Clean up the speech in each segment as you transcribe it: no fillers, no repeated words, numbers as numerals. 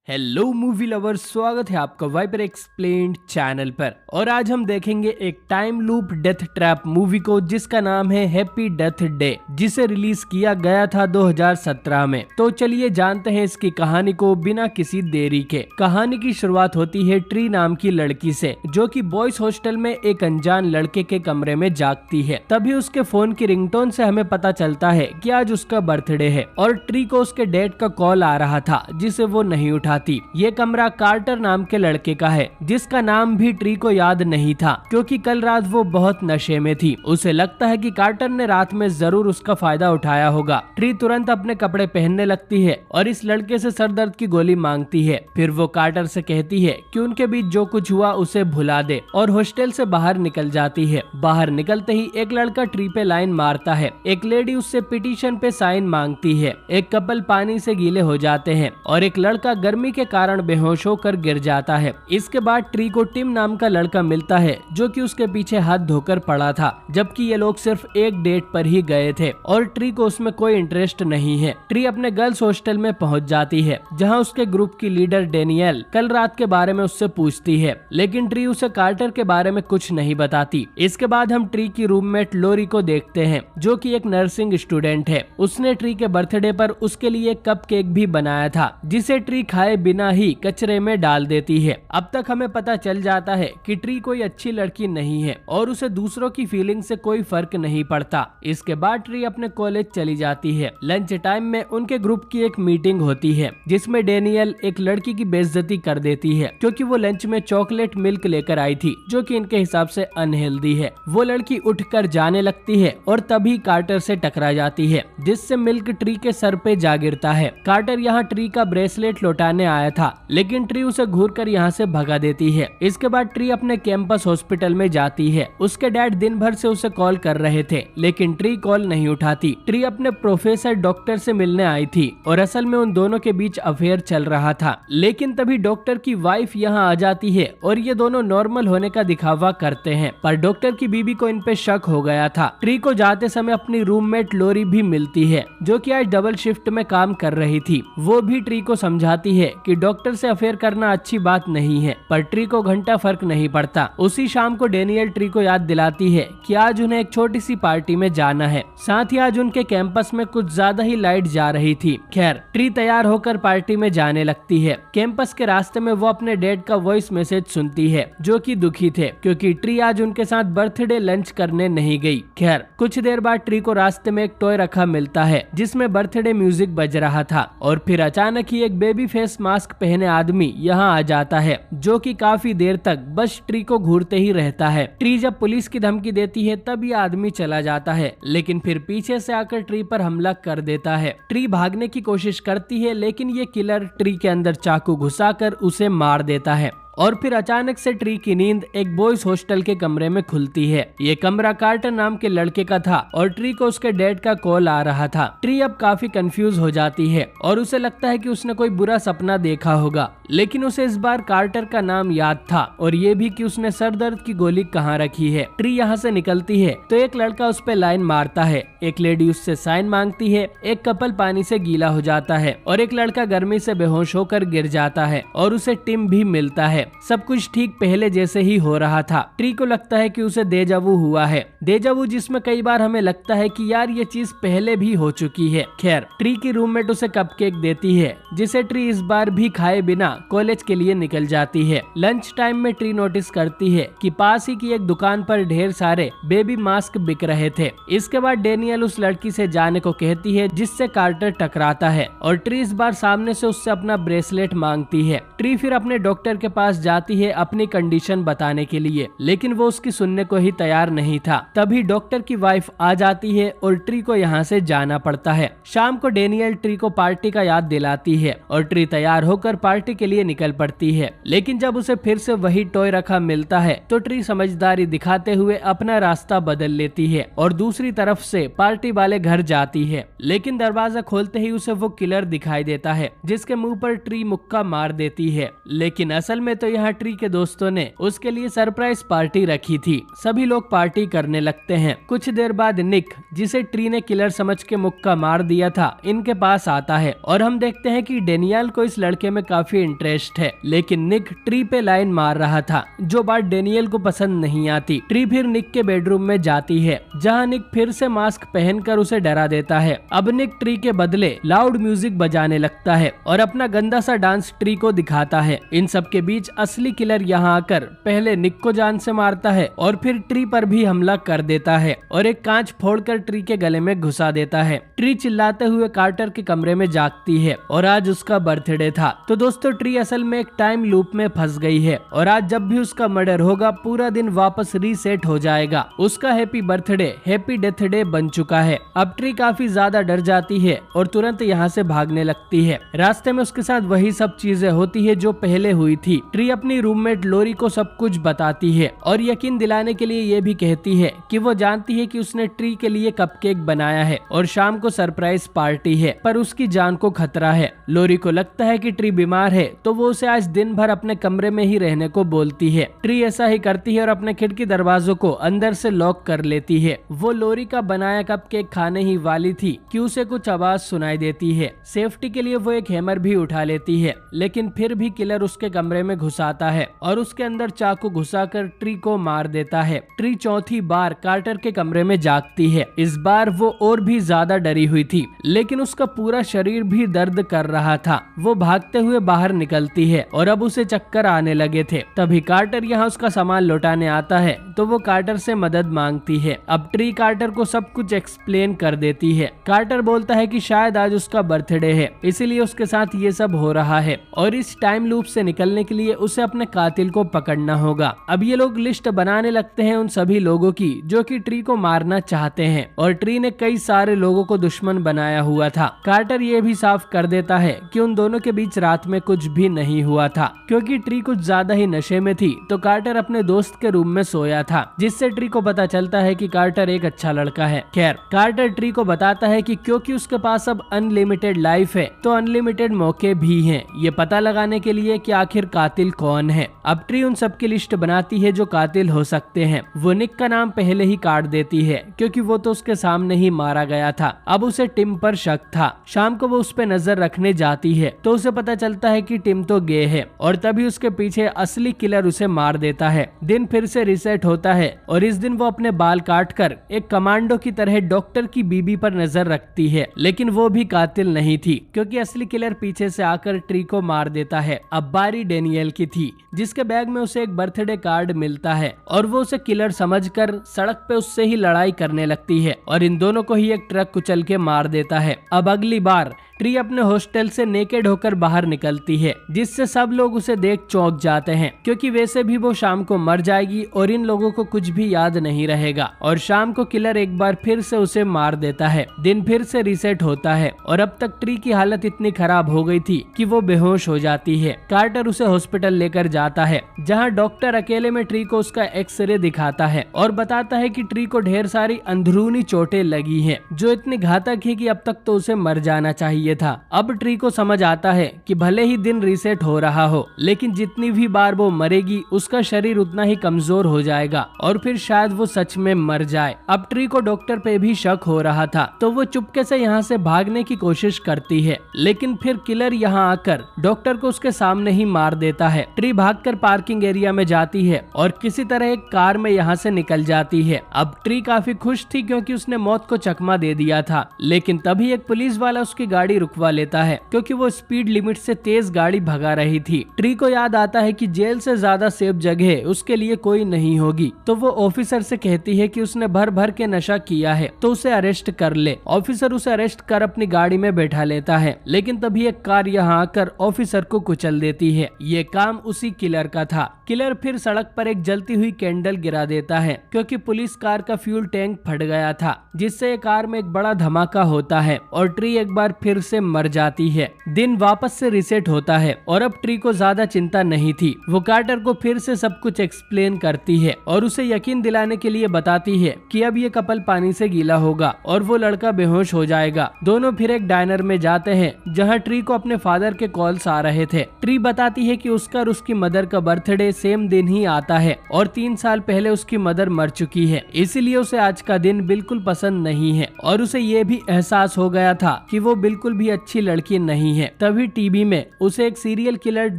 Hello movie lovers, स्वागत है आपका वाइपर एक्सप्लेन्ड चैनल पर। और आज हम देखेंगे एक time loop death trap movie को जिसका नाम है हैप्पी डेथ डे, जिसे रिलीज किया गया था 2017 में। तो चलिए जानते हैं इसकी कहानी को बिना किसी देरी के। कहानी की शुरुआत होती है ट्री नाम की लड़की से, जो कि बॉयज हॉस्टल में एक अनजान लड़के के कमरे में जागती है। तभी उसके फोन की रिंगटोन से हमें पता चलता है कि आज उसका बर्थडे है और ट्री को उसके डैड का कॉल आ रहा था जिसे वो नहीं उठा। ये कमरा कार्टर नाम के लड़के का है, जिसका नाम भी ट्री को याद नहीं था क्योंकि कल रात वो बहुत नशे में थी। उसे लगता है कि कार्टर ने रात में जरूर उसका फायदा उठाया होगा। ट्री तुरंत अपने कपड़े पहनने लगती है और इस लड़के से सरदर्द की गोली मांगती है। फिर वो कार्टर से कहती है कि उनके बीच जो कुछ हुआ उसे भुला दे और हॉस्टल से बाहर निकल जाती है। बाहर निकलते ही एक लड़का ट्री पे लाइन मारता है। एक लेडी उससे पिटीशन पे साइन मांगती है। एक कपल पानी से गीले हो जाते हैं और एक लड़का गर्मी के कारण बेहोश होकर गिर जाता है। इसके बाद ट्री को टिम नाम का लड़का मिलता है, जो कि उसके पीछे हाथ धोकर पड़ा था, जबकि ये लोग सिर्फ एक डेट पर ही गए थे और ट्री को उसमें कोई इंटरेस्ट नहीं है। ट्री अपने गर्ल्स हॉस्टल में पहुंच जाती है, जहां उसके ग्रुप की लीडर डेनियल कल रात के बारे में उससे पूछती है, लेकिन ट्री उसे कार्टर के बारे में कुछ नहीं बताती। इसके बाद हम ट्री की रूममेट लोरी को देखते हैं, जो कि एक नर्सिंग स्टूडेंट है। उसने ट्री के बर्थडे पर उसके लिए कप केक भी बनाया था, जिसे ट्री खाए बिना ही कचरे में डाल देती है। अब तक हमें पता चल जाता है कि ट्री कोई अच्छी लड़की नहीं है और उसे दूसरों की फीलिंग से कोई फर्क नहीं पड़ता। इसके बाद ट्री अपने कॉलेज चली जाती है। लंच टाइम में उनके ग्रुप की एक मीटिंग होती है, जिसमें डेनियल एक लड़की की बेइज्जती कर देती है क्योंकि वो लंच में चॉकलेट मिल्क लेकर आई थी, जो कि इनके हिसाब से अनहेल्दी है। वो लड़की उठकर जाने लगती है और तभी कार्टर से टकरा जाती है, जिससे मिल्क ट्री के सर पे जा गिरता है। कार्टर यहाँ ट्री का ब्रेसलेट लौटाने आया था, लेकिन ट्री उसे घूरकर यहाँ से भगा देती है। इसके बाद ट्री अपने कैंपस हॉस्पिटल में जाती है। उसके डैड दिन भर से उसे कॉल कर रहे थे, लेकिन ट्री कॉल नहीं उठाती। ट्री अपने प्रोफेसर डॉक्टर से मिलने आई थी और असल में उन दोनों के बीच अफेयर चल रहा था, लेकिन तभी डॉक्टर की वाइफ यहाँ आ जाती है और ये दोनों नॉर्मल होने का दिखावा करते हैं। पर डॉक्टर की बीबी को इन पे शक हो गया था। ट्री को जाते समय अपनी रूममेट लोरी भी मिलती है, जो कि आज डबल शिफ्ट में काम कर रही थी। वो भी ट्री को समझाती है कि डॉक्टर से अफेयर करना अच्छी बात नहीं है, पर ट्री को घंटा फर्क नहीं पड़ता। उसी शाम को डेनियल ट्री को याद दिलाती है कि आज उन्हें एक छोटी सी पार्टी में जाना है। साथ ही आज उनके कैंपस में कुछ ज्यादा ही लाइट जा रही थी। खैर, ट्री तैयार होकर पार्टी में जाने लगती है। कैंपस के रास्ते में वो अपने डैड का वॉइस मैसेज सुनती है, जो कि दुखी थे क्योंकि ट्री आज उनके साथ बर्थडे लंच करने नहीं गई। खैर, कुछ देर बाद ट्री को रास्ते में एक टॉय रखा मिलता है, जिसमें बर्थडे म्यूजिक बज रहा था और फिर अचानक ही एक बेबी फेस मास्क पहने आदमी यहाँ आ जाता है, जो कि काफी देर तक बस ट्री को घूरते ही रहता है। ट्री जब पुलिस की धमकी देती है तब ये आदमी चला जाता है, लेकिन फिर पीछे से आकर ट्री पर हमला कर देता है। ट्री भागने की कोशिश करती है, लेकिन ये किलर ट्री के अंदर चाकू घुसाकर उसे मार देता है और फिर अचानक से ट्री की नींद एक बॉयज हॉस्टल के कमरे में खुलती है। ये कमरा कार्टर नाम के लड़के का था और ट्री को उसके डैड का कॉल आ रहा था। ट्री अब काफी कंफ्यूज हो जाती है और उसे लगता है कि उसने कोई बुरा सपना देखा होगा, लेकिन उसे इस बार कार्टर का नाम याद था और ये भी कि उसने सर दर्द की गोली कहाँ रखी है। ट्री यहाँ से निकलती है तो एक लड़का उस पे लाइन मारता है। एक लेडी उससे साइन मांगती है। एक कपल पानी से गीला हो जाता है और एक लड़का गर्मी से बेहोश होकर गिर जाता है और उसे टिम भी मिलता है। सब कुछ ठीक पहले जैसे ही हो रहा था। ट्री को लगता है कि उसे देजावू हुआ है। देजावू जिसमें कई बार हमें लगता है कि यार ये चीज पहले भी हो चुकी है। खैर, ट्री की रूममेट उसे कपकेक देती है, जिसे ट्री इस बार भी खाए बिना कॉलेज के लिए निकल जाती है। लंच टाइम में ट्री नोटिस करती है कि पास ही की एक दुकान पर ढेर सारे बेबी मास्क बिक रहे थे। इसके बाद डेनियल उस लड़की से जाने को कहती है, जिससे कार्टर टकराता है और ट्री इस बार सामने से उससे अपना ब्रेसलेट मांगती है। ट्री फिर अपने डॉक्टर के पास जाती है अपनी कंडीशन बताने के लिए, लेकिन वो उसकी सुनने को ही तैयार नहीं था। तभी डॉक्टर की वाइफ आ जाती है और ट्री को यहाँ से जाना पड़ता है। शाम को डेनियल ट्री को पार्टी का याद दिलाती है और ट्री तैयार होकर पार्टी के लिए निकल पड़ती है, लेकिन जब उसे फिर से वही टॉय रखा मिलता है तो ट्री समझदारी दिखाते हुए अपना रास्ता बदल लेती है और दूसरी तरफ से पार्टी वाले घर जाती है। लेकिन दरवाजा खोलते ही उसे वो किलर दिखाई देता है, जिसके मुंह पर ट्री मुक्का मार देती है। लेकिन असल में तो यहाँ ट्री के दोस्तों ने उसके लिए सरप्राइज पार्टी रखी थी। सभी लोग पार्टी करने लगते हैं। कुछ देर बाद निक, जिसे ट्री ने किलर समझ के मुक्का मार दिया था, इनके पास आता है और हम देखते हैं कि डेनियल को इस लड़के में काफी इंटरेस्ट है, लेकिन निक ट्री पे लाइन मार रहा था, जो बात डेनियल को पसंद नहीं आती। ट्री फिर निक के बेडरूम में जाती है, जहाँ निक फिर से मास्क पहनकर उसे डरा देता है। अब निक ट्री के बदले लाउड म्यूजिक बजाने लगता है और अपना गंदा सा डांस ट्री को दिखाता है। इन सब के बीच असली किलर यहाँ आकर पहले निक को जान से मारता है और फिर ट्री पर भी हमला कर देता है और एक कांच फोड़कर ट्री के गले में घुसा देता है। ट्री चिल्लाते हुए कार्टर के कमरे में जागती है और आज उसका बर्थडे था। तो दोस्तों, ट्री असल में एक टाइम लूप में फंस गई है और आज जब भी उसका मर्डर होगा पूरा दिन वापस रीसेट हो जाएगा। उसका happy birthday happy death day बन चुका है। अब ट्री काफी ज्यादा डर जाती है और तुरंत यहाँ से भागने लगती है। रास्ते में उसके साथ वही सब चीजें होती है जो पहले हुई थी। ट्री अपनी रूममेट लोरी को सब कुछ बताती है और यकीन दिलाने के लिए ये भी कहती है कि वो जानती है कि उसने ट्री के लिए कपकेक बनाया है और शाम को सरप्राइज पार्टी है, पर उसकी जान को खतरा है। लोरी को लगता है कि ट्री बीमार है, तो वो उसे आज दिन भर अपने कमरे में ही रहने को बोलती है। ट्री ऐसा ही करती है और अपने खिड़की दरवाजों को अंदर से लॉक कर लेती है। वो लोरी का बनाया कपकेक खाने ही वाली थी कि उसे कुछ आवाज सुनाई देती है। सेफ्टी के लिए वो एक हैमर भी उठा लेती है, लेकिन फिर भी किलर उसके कमरे में घुस आता है और उसके अंदर चाकू घुसाकर ट्री को मार देता है। ट्री चौथी बार कार्टर के कमरे में जागती है। इस बार वो और भी ज्यादा डरी हुई थी, लेकिन उसका पूरा शरीर भी दर्द कर रहा था। वो भागते हुए बाहर निकलती है और अब उसे चक्कर आने लगे थे। तभी कार्टर यहाँ उसका सामान लौटाने आता है, तो वो कार्टर से मदद मांगती है। अब ट्री कार्टर को सब कुछ एक्सप्लेन कर देती है। कार्टर बोलता है कि शायद आज उसका बर्थडे है, इसीलिए उसके साथ ये सब हो रहा है और इस टाइम लूप से निकलने के लिए उसे अपने कातिल को पकड़ना होगा। अब ये लोग लिस्ट बनाने लगते हैं उन सभी लोगों की जो कि ट्री को मारना चाहते हैं और ट्री ने कई सारे लोगों को दुश्मन बनाया हुआ था। कार्टर ये भी साफ कर देता है कि उन दोनों के बीच रात में कुछ भी नहीं हुआ था, क्योंकि ट्री कुछ ज्यादा ही नशे में थी। तो कार्टर अपने दोस्त के रूम में सोया था, जिससे ट्री को पता चलता है कि कार्टर एक अच्छा लड़का है। खैर, कार्टर ट्री को बताता है कि क्योंकि उसके पास अब अनलिमिटेड लाइफ है, तो अनलिमिटेड मौके भी हैं ये पता लगाने के लिए कि आखिर कातिल कौन है। अब ट्री उन सबकी लिस्ट बनाती है जो कातिल हो सकते हैं। वो निक का नाम पहले ही काट देती है, क्योंकि वो तो उसके सामने ही मारा गया था। अब उसे टिम पर शक था। शाम को वो उस पे नजर रखने जाती है, तो उसे पता चलता है कि टिम तो गे है और तभी उसके पीछे असली किलर उसे मार देता है। दिन फिर से रिसेट होता है और इस दिन वो अपने बाल काट कर एक कमांडो की तरह डॉक्टर की बीबी पर नजर रखती है, लेकिन वो भी कातिल नहीं थी, क्योंकि असली किलर पीछे से आकर ट्री को मार देता है। अब बारी डेनियल की थी, जिसके बैग में उसे एक बर्थडे कार्ड मिलता है और वो उसे किलर समझकर सड़क पे उससे ही लड़ाई करने लगती है और इन दोनों को ही एक ट्रक कुचल के मार देता है। अब अगली बार ट्री अपने हॉस्टल से नेकेड होकर बाहर निकलती है, जिससे सब लोग उसे देख चौंक जाते हैं, क्योंकि वैसे भी वो शाम को मर जाएगी और इन लोगों को कुछ भी याद नहीं रहेगा। और शाम को किलर एक बार फिर से उसे मार देता है। दिन फिर से रीसेट होता है और अब तक ट्री की हालत इतनी खराब हो गई थी कि वो बेहोश हो जाती है। कार्टर उसे हॉस्पिटल लेकर जाता है, जहाँ डॉक्टर अकेले में ट्री को उसका एक्सरे दिखाता है और बताता है कि ट्री को ढेर सारी अंदरूनी चोटें लगी हैं, जो इतनी घातक है कि अब तक तो उसे मर जाना चाहिए था। अब ट्री को समझ आता है कि भले ही दिन रीसेट हो रहा हो, लेकिन जितनी भी बार वो मरेगी उसका शरीर उतना ही कमजोर हो जाएगा और फिर शायद वो सच में मर जाए। अब ट्री को डॉक्टर पे भी शक हो रहा था, तो वो चुपके से यहाँ से भागने की कोशिश करती है, लेकिन फिर किलर यहाँ आकर डॉक्टर को उसके सामने ही मार देता है। ट्री भागकर पार्किंग एरिया में जाती है और किसी तरह एक कार में यहाँ से निकल जाती है। अब ट्री काफी खुश थी, क्योंकि उसने मौत को चकमा दे दिया था, लेकिन तभी एक पुलिस वाला उसकी गाड़ी रुकवा लेता है, क्योंकि वो स्पीड लिमिट से तेज गाड़ी भगा रही थी। ट्री को याद आता है कि जेल से ज्यादा सेफ जगह उसके लिए कोई नहीं होगी, तो वो ऑफिसर से कहती है कि उसने भर भर के नशा किया है, तो उसे अरेस्ट कर ले। ऑफिसर उसे अरेस्ट कर अपनी गाड़ी में बैठा लेता है, लेकिन तभी एक कार यहाँ आकर ऑफिसर को कुचल देती है। ये काम उसी किलर का था। किलर फिर सड़क पर एक जलती हुई कैंडल गिरा देता है, क्योंकि पुलिस कार का फ्यूल टैंक फट गया था, जिससे कार में एक बड़ा धमाका होता है और ट्री एक बार फिर से मर जाती है। दिन वापस से रिसेट होता है और अब ट्री को ज्यादा चिंता नहीं थी। वो कार्टर को फिर से सब कुछ एक्सप्लेन करती है और उसे यकीन दिलाने के लिए बताती है कि अब ये कपल पानी से गीला होगा और वो लड़का बेहोश हो जाएगा। दोनों फिर एक डाइनर में जाते हैं जहाँ ट्री को अपने फादर के कॉल्स आ रहे थे। ट्री बताती है कि उसका और उसकी मदर का बर्थडे सेम दिन ही आता है और 3 साल पहले उसकी मदर मर चुकी है, इसीलिए उसे आज का दिन बिल्कुल पसंद नहीं है और उसे ये भी एहसास हो गया था कि वो बिल्कुल भी अच्छी लड़की नहीं है। तभी टीवी में उसे एक सीरियल किलर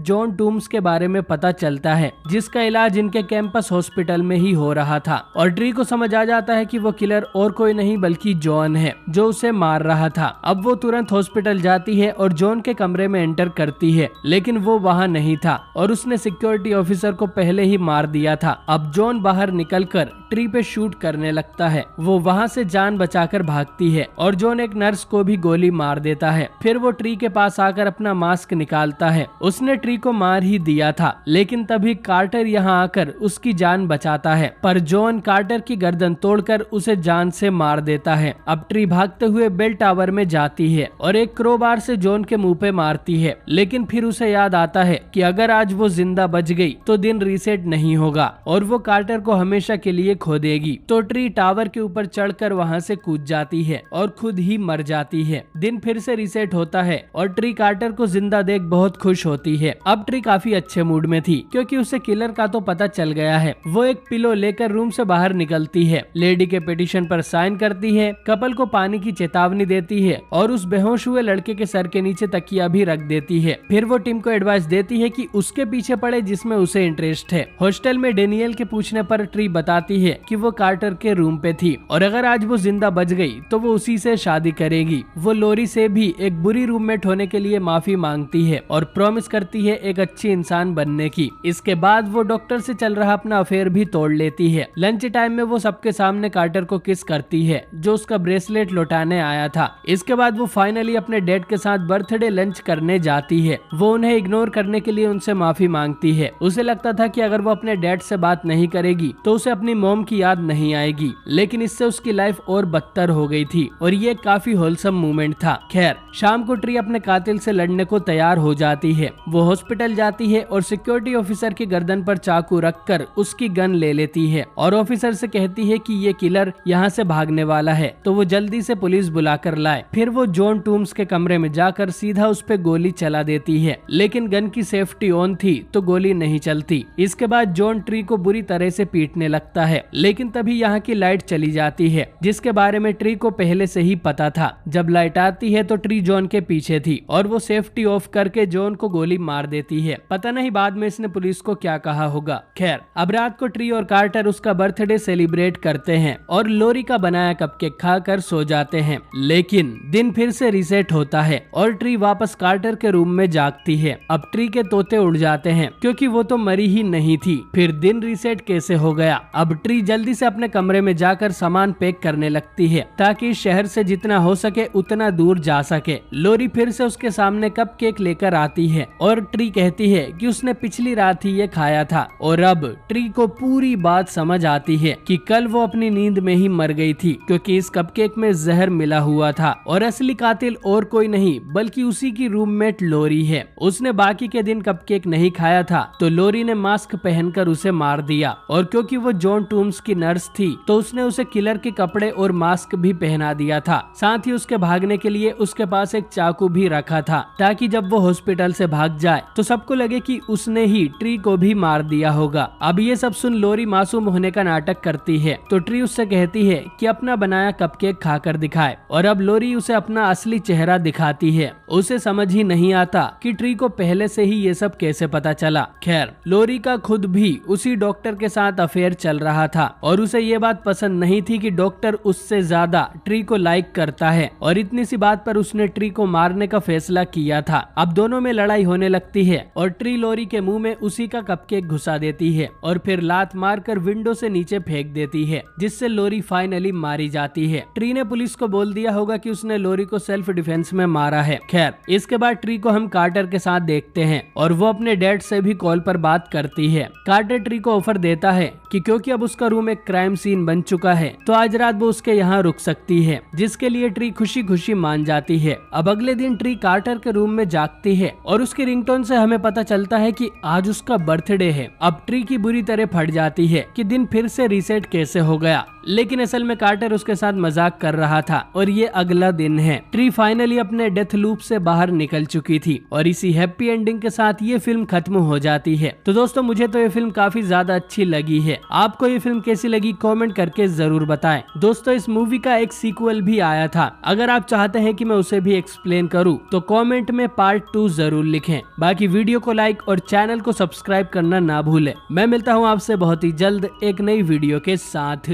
जॉन टूम्स के बारे में पता चलता है जिसका इलाज इनके कैंपस हॉस्पिटल में ही हो रहा था और ट्री को समझ आ जाता है कि वो किलर और कोई नहीं बल्कि जॉन है जो उसे मार रहा था। अब वो तुरंत हॉस्पिटल जाती है और जॉन के कमरे में एंटर करती है, लेकिन वो वहाँ नहीं था और उसने सिक्योरिटी ऑफिसर को पहले ही मार दिया था। अब जॉन बाहर निकलकर ट्री पे शूट करने लगता है। वो वहाँ से जान बचाकर भागती है और जॉन एक नर्स को भी गोली मार देता है। फिर वो ट्री के पास आकर अपना मास्क निकालता है। उसने ट्री को मार ही दिया था, लेकिन तभी कार्टर यहाँ आकर उसकी जान बचाता है, पर जॉन कार्टर की गर्दन तोड़कर उसे जान से मार देता है। अब ट्री भागते हुए बेल टावर में जाती है और एक क्रोबार से जॉन के मुंह पे मारती है, लेकिन फिर उसे याद आता है कि अगर आज वो जिंदा बच गई तो दिन रीसेट नहीं होगा और वो कार्टर को हमेशा के लिए खो देगी। तो ट्री टावर के ऊपर चढ़कर वहाँ से कूद जाती है और खुद ही मर जाती है। दिन फिर से रीसेट होता है और ट्री कार्टर को जिंदा देख बहुत खुश होती है। अब ट्री काफी अच्छे मूड में थी क्योंकि उसे किलर का तो पता चल गया है। वो एक पिलो लेकर रूम से बाहर निकलती है, लेडी के पिटीशन पर साइन करती है, कपल को पानी की चेतावनी देती है और उस बेहोश हुए लड़के के सर के नीचे तकिया भी रख देती है। फिर वो टिम को एडवाइस देती है कि उसके पीछे पड़े जिसमें उसे इंटरेस्ट है। हॉस्टल में डेनियल के पूछने पर ट्री बताती है कि वो कार्टर के रूम पे थी और अगर आज वो जिंदा बच गई तो वो उसी से शादी करेगी। वो लोरी से भी एक बुरी रूममेट होने के लिए माफी मांगती है और प्रॉमिस करती है एक अच्छी इंसान बनने की। इसके बाद वो डॉक्टर से चल रहा अपना अफेयर भी तोड़ लेती है। लंच टाइम में वो सबके सामने कार्टर को किस करती है जो उसका ब्रेसलेट लौटाने आया था। इसके बाद वो फाइनली अपने डैड के साथ बर्थडे लंच करने जाती है। वो उन्हें इग्नोर करने के लिए उनसे माफी मांगती है। उसे लगता था कि अगर वो अपने डैड से बात नहीं करेगी तो उसे अपनी मॉम की याद नहीं आएगी, लेकिन इससे उसकी लाइफ और बदतर हो गई थी और ये काफी होलसम मोमेंट था। खैर, शाम को ट्री अपने कातिल से लड़ने को तैयार हो जाती है। वो हॉस्पिटल जाती है और सिक्योरिटी ऑफिसर की गर्दन पर चाकू रखकर उसकी गन ले लेती है और ऑफिसर से कहती है कि ये किलर यहाँ से भागने वाला है तो वो जल्दी से पुलिस बुलाकर लाए। फिर वो जॉन टूम्स के कमरे में जाकर सीधा उस पे गोली चला देती है, लेकिन गन की सेफ्टी ऑन थी तो गोली नहीं चलती। इसके बाद जॉन ट्री को बुरी तरह से पीटने लगता है, लेकिन तभी यहाँ की लाइट चली जाती है जिसके बारे में ट्री को पहले से ही पता था। जब लाइट आती है तो ट्री जॉन के पीछे थी और वो सेफ्टी ऑफ करके जॉन को गोली मार देती है। पता नहीं बाद में इसने पुलिस को क्या कहा होगा। खैर, अब रात को ट्री और कार्टर उसका बर्थडे सेलिब्रेट करते हैं और लोरी का बनाया कपकेक खाकर सो जाते हैं, लेकिन दिन फिर से रीसेट होता है और ट्री वापस कार्टर के रूम में जागती है। अब ट्री के तोते उड़ जाते हैं क्योंकि वो तो मरी ही नहीं थी। फिर दिन रीसेट कैसे हो गया? अब ट्री जल्दी से अपने कमरे में जाकर सामान पैक करने लगती है ताकि शहर से जितना हो सके उतना दूर जा सके। लोरी फिर से उसके सामने कपकेक लेकर आती है और ट्री कहती है कि उसने पिछली रात ही ये खाया था और अब ट्री को पूरी बात समझ आती है कि कल वो अपनी नींद में ही मर गई थी क्योंकि इस कपकेक में जहर मिला हुआ था और असली कातिल और कोई नहीं बल्कि उसी की रूममेट लोरी है। उसने बाकी के दिन कपकेक नहीं खाया था तो लोरी ने मास्क पहनकर उसे मार दिया और क्योंकि वो जॉन टूम्स की नर्स थी तो उसने उसे किलर के कपड़े और मास्क भी पहना दिया था। साथ ही उसके भागने के लिए उसके पास एक चाकू भी रखा था ताकि जब वो हॉस्पिटल से भाग जाए तो सबको लगे कि उसने ही ट्री को भी मार दिया होगा। अब ये सब सुन लोरी मासूम होने का नाटक करती है तो ट्री उससे कहती है कि अपना बनाया कपकेक खाकर दिखाए और अब लोरी उसे अपना असली चेहरा दिखाती है। उसे समझ ही नहीं आता कि ट्री को पहले से ही ये सब कैसे पता चला। खैर, लोरी का खुद भी उसी डॉक्टर के साथ अफेयर चल रहा था और उसे ये बात पसंद नहीं थी कि डॉक्टर उससे ज्यादा ट्री को लाइक करता है और इतनी सी बात पर उसने ट्री को मारने का फैसला किया था। अब दोनों में लड़ाई होने लगती है और ट्री लोरी के मुंह में उसी का कपकेक घुसा देती है और फिर लात मारकर विंडो से नीचे फेंक देती है जिससे लोरी फाइनली मारी जाती है। ट्री ने पुलिस को बोल दिया होगा कि उसने लोरी को सेल्फ डिफेंस में मारा है। खैर, इसके बाद ट्री को हम कार्टर के साथ देखते हैं और वो अपने डैड से भी कॉल पर बात करती है। कार्टर ट्री को ऑफर देता है कि क्योंकि अब उसका रूम एक क्राइम सीन बन चुका है तो आज रात वो उसके यहाँ रुक सकती है, जिसके लिए ट्री खुशी खुशी मान जाती जाती है। अब अगले दिन ट्री कार्टर के रूम में जागती है और उसकी रिंगटोन से हमें पता चलता है कि आज उसका बर्थडे है। अब ट्री की बुरी तरह फट जाती है कि दिन फिर से रीसेट कैसे हो गया, लेकिन असल में कार्टर उसके साथ मजाक कर रहा था और ये अगला दिन है। ट्री फाइनली अपने डेथ लूप से बाहर निकल चुकी थी और इसी हैप्पी एंडिंग के साथ ये फिल्म खत्म हो जाती है। तो दोस्तों मुझे तो ये फिल्म काफी ज्यादा अच्छी लगी है। आपको ये फिल्म कैसी लगी कमेंट करके जरूर बताएं। दोस्तों इस मूवी का एक सीक्वल भी आया था, अगर आप चाहते हैं कि मैं उसे भी एक्सप्लेन करूं तो कमेंट में पार्ट 2 जरूर लिखें। बाकी वीडियो को लाइक और चैनल को सब्सक्राइब करना ना भूलें। मैं मिलता हूं आपसे बहुत ही जल्द एक नई वीडियो के साथ।